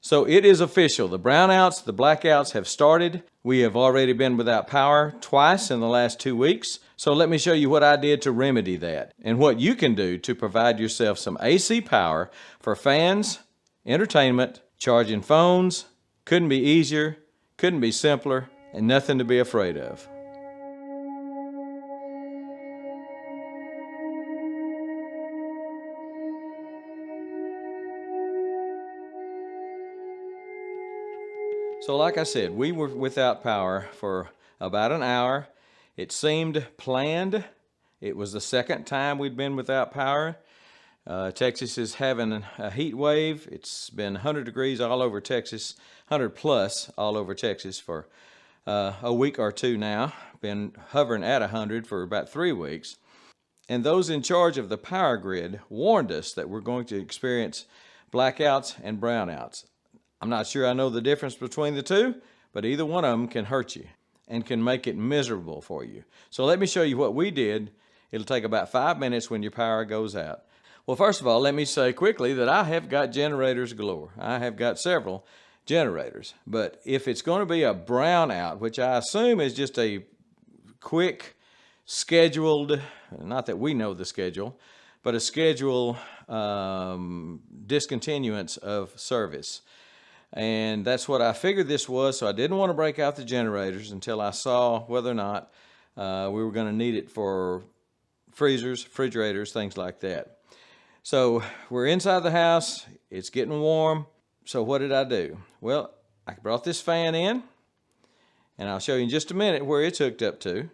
So it is official. The brownouts, the blackouts have started. We have already been without power twice in the last 2 weeks. So let me show you what I did to remedy that and what you can do to provide yourself some AC power for fans, entertainment, charging phones. Couldn't be easier, couldn't be simpler, and nothing to be afraid of. So like I said, we were without power for about an hour. It seemed planned. It was the second time we'd been without power. Texas is having a heat wave. It's been 100 degrees all over Texas, 100 plus all over Texas for a week or two now. Been hovering at 100 for about 3 weeks. And those in charge of the power grid warned us that we're going to experience blackouts and brownouts. I'm not sure I know the difference between the two, but either one of them can hurt you and can make it miserable for you. So let me show you what we did. It'll take about 5 minutes when your power goes out. Well, first of all, let me say quickly that I have got generators galore. I have got several generators. But if it's going to be a brownout, which I assume is just a quick, scheduled, not that we know the schedule, but a scheduled discontinuance of service. And that's what I figured this was, so I didn't want to break out the generators until I saw whether or not we were going to need it for freezers, refrigerators, things like that. So we're inside the house, it's getting warm. So what did I do? Well, I brought this fan in, and I'll show you in just a minute where it's hooked up to.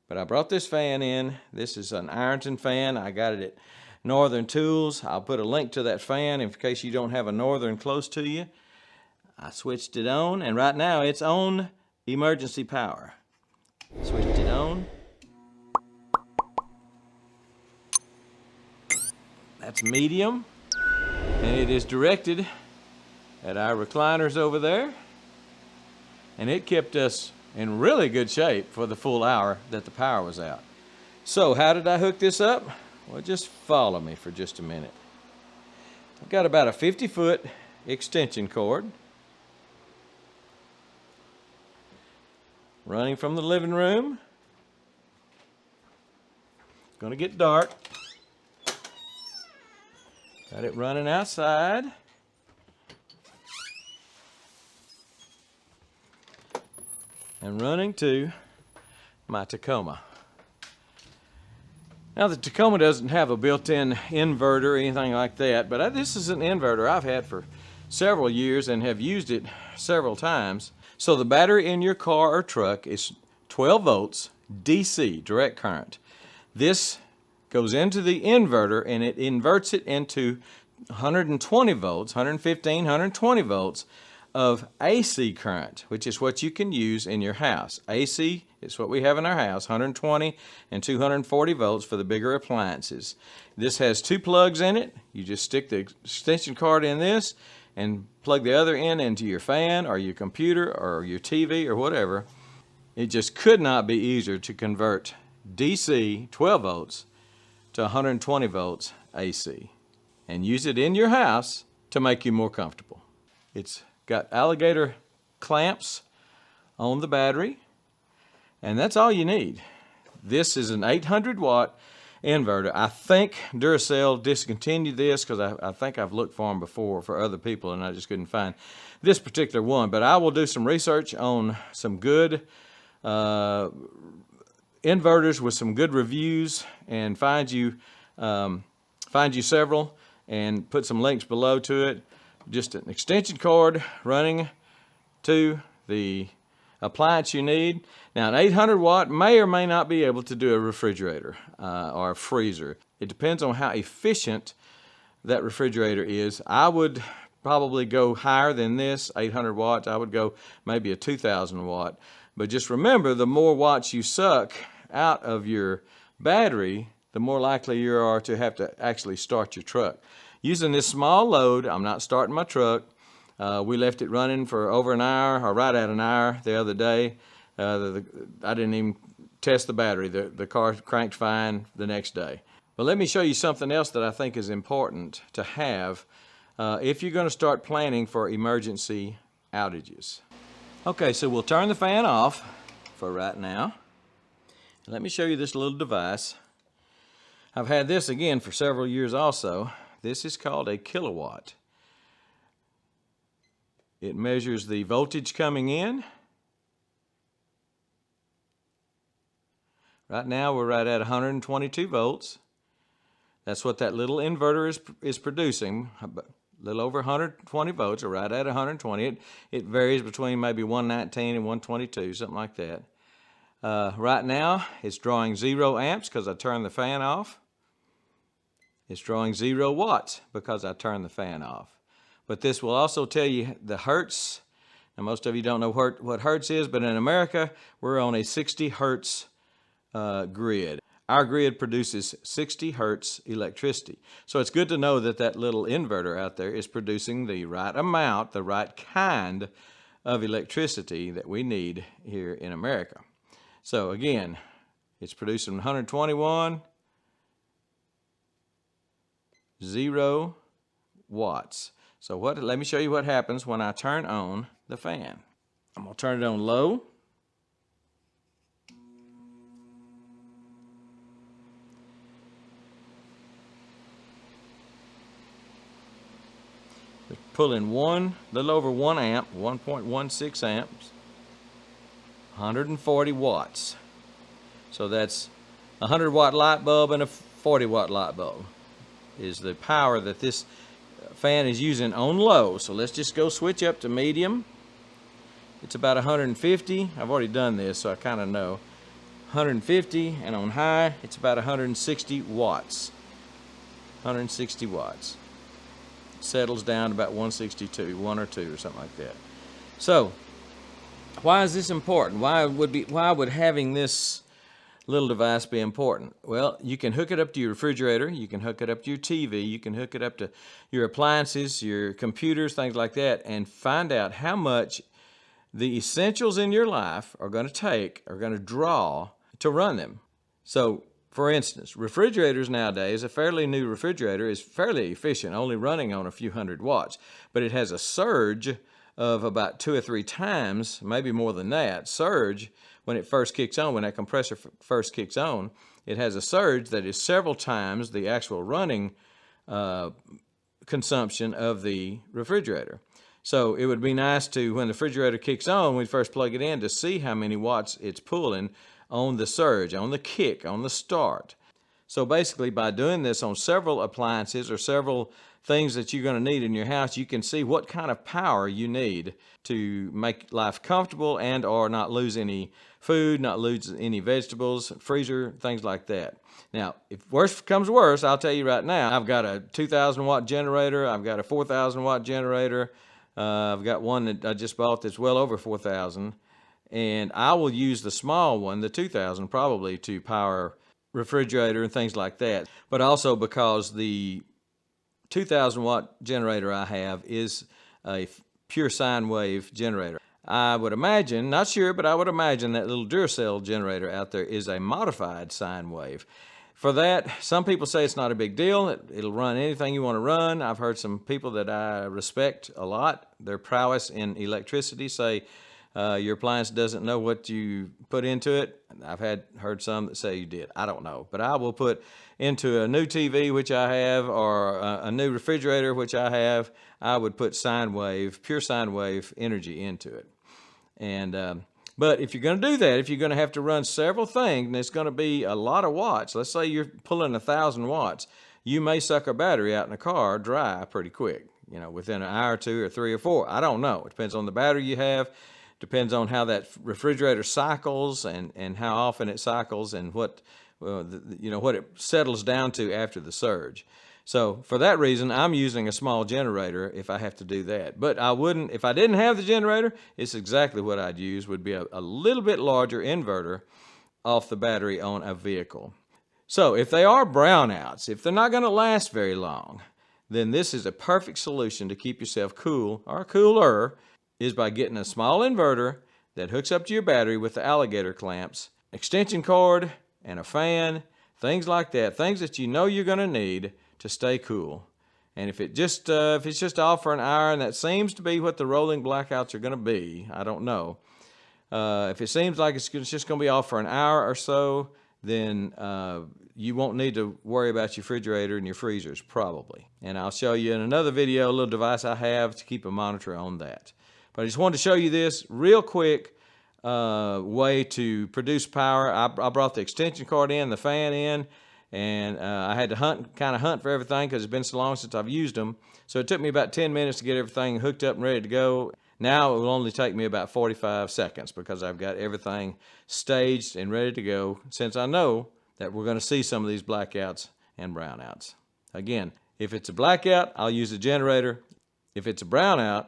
But I brought this fan in. This is an Ironton fan. I got it at Northern Tools. I'll put a link to that fan in case you don't have a Northern close to you. I switched it on, and right now it's on emergency power. Switched it on. That's medium, and it is directed at our recliners over there, and it kept us in really good shape for the full hour that the power was out. So how did I hook this up? Well, just follow me for just a minute. I've got about a 50-foot extension cord running from the living room. It's gonna get dark. Got it running outside. And running to my Tacoma. Now the Tacoma doesn't have a built-in inverter or anything like that, but this is an inverter I've had for several years and have used it several times. So the battery in your car or truck is 12 volts DC, direct current. This goes into the inverter and it inverts it into 120 volts, 115, 120 volts of AC current, which is what you can use in your house. AC is what we have in our house, 120 and 240 volts for the bigger appliances. This has 2 plugs in it. You just stick the extension cord in this and plug the other end into your fan or your computer or your TV or whatever. It just could not be easier to convert DC 12 volts to 120 volts AC and use it in your house to make you more comfortable. It's got alligator clamps on the battery, and that's all you need. This is an 800 watt inverter. I think Duracell discontinued this because I think I've looked for them before for other people and I just couldn't find this particular one. But I will do some research on some good inverters with some good reviews and find you several and put some links below to it. Just an extension cord running to the appliance you need. Now an 800 watt may or may not be able to do a refrigerator or a freezer. It depends on how efficient that refrigerator is. I would probably go higher than this, 800 watts. I would go maybe a 2000 watt. But just remember, the more watts you suck out of your battery, the more likely you are to have to actually start your truck. Using this small load, I'm not starting my truck. We left it running for over an hour, or right at an hour the other day. I didn't even test the battery. The car cranked fine the next day. But let me show you something else that I think is important to have if you're going to start planning for emergency outages. Okay, so we'll turn the fan off for right now. Let me show you this little device. I've had this again for several years also. This is called a kilowatt. It measures the voltage coming in. Right now we're right at 122 volts. That's what that little inverter is producing. A little over 120 volts, or right at 120. It varies between maybe 119 and 122, something like that. Right now it's drawing 0 amps because I turned the fan off. It's drawing 0 watts because I turned the fan off. But this will also tell you the hertz. Now most of you don't know what hertz is, but in America we're on a 60 hertz grid. Our grid produces 60 hertz electricity. So it's good to know that that little inverter out there is producing the right amount, the right kind of electricity that we need here in America. So again, it's producing 121, 0 watts. So let me show you what happens when I turn on the fan. I'm going to turn it on low. Pulling little over 1 amp, 1.16 amps, 140 watts. So that's a 100-watt light bulb and a 40-watt light bulb is the power that this fan is using on low. So let's just go switch up to medium. It's about 150. I've already done this, so I kind of know. 150, and on high, it's about 160 watts. 160 watts. Settles down to about 162, 1 or 2 or something like that. So why is this important? Why would having this little device be important? Well, you can hook it up to your refrigerator, you can hook it up to your TV, you can hook it up to your appliances, your computers, things like that, and find out how much the essentials in your life are going to draw to run them. So for instance, refrigerators nowadays, a fairly new refrigerator is fairly efficient, only running on a few hundred watts, but it has a surge of about 2 or 3 times, maybe more than that, surge when it first kicks on, when that compressor first kicks on. It has a surge that is several times the actual running consumption of the refrigerator. So it would be nice to, when the refrigerator kicks on, when we first plug it in, to see how many watts it's pulling on the surge, on the kick, on the start. So basically by doing this on several appliances or several things that you're going to need in your house, you can see what kind of power you need to make life comfortable and or not lose any food, not lose any vegetables, freezer, things like that. Now, if worse comes worse, I'll tell you right now, I've got a 2,000 watt generator, I've got a 4,000 watt generator, I've got one that I just bought that's well over 4,000. And I will use the small one, the 2,000 probably, to power refrigerator and things like that. But also because the 2,000 watt generator I have is a pure sine wave generator. I would imagine, not sure, but I would imagine that little Duracell generator out there is a modified sine wave. For that, some people say it's not a big deal. It'll run anything you want to run. I've heard some people that I respect a lot, their prowess in electricity, say, your appliance doesn't know what you put into it. I've heard some that say you did. I don't know. But I will put into a new TV, which I have, or a new refrigerator, which I have, I would put sine wave, pure sine wave energy into it. And but if you're going to do that, if you're going to have to run several things, and it's going to be a lot of watts, let's say you're pulling 1,000 watts, you may suck a battery out in a car dry pretty quick, you know, within an hour or 2 or 3 or 4. I don't know. It depends on the battery you have. Depends on how that refrigerator cycles and how often it cycles and what what it settles down to after the surge. So for that reason, I'm using a small generator if I have to do that. But I wouldn't, if I didn't have the generator, it's exactly what I'd use, would be a little bit larger inverter off the battery on a vehicle. So if they are brownouts, if they're not going to last very long, then this is a perfect solution to keep yourself cool or cooler, is by getting a small inverter that hooks up to your battery with the alligator clamps, extension cord, and a fan, things like that, things that you know you're going to need to stay cool. And if it's just off for an hour, and that seems to be what the rolling blackouts are going to be, I don't know. If it seems like it's just going to be off for an hour or so, then you won't need to worry about your refrigerator and your freezers, probably. And I'll show you in another video a little device I have to keep a monitor on that. But I just wanted to show you this real quick way to produce power. I brought the extension cord in, the fan in, and I had to kind of hunt for everything because it's been so long since I've used them. So it took me about 10 minutes to get everything hooked up and ready to go. Now it will only take me about 45 seconds because I've got everything staged and ready to go, since I know that we're going to see some of these blackouts and brownouts. Again, if it's a blackout, I'll use a generator. If it's a brownout,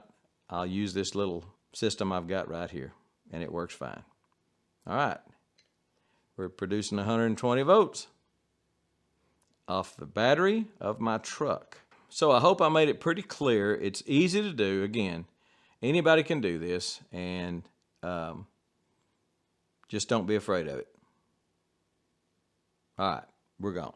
I'll use this little system I've got right here, and it works fine. All right, we're producing 120 volts off the battery of my truck. So I hope I made it pretty clear. It's easy to do. Again, anybody can do this, and just don't be afraid of it. All right, we're gone.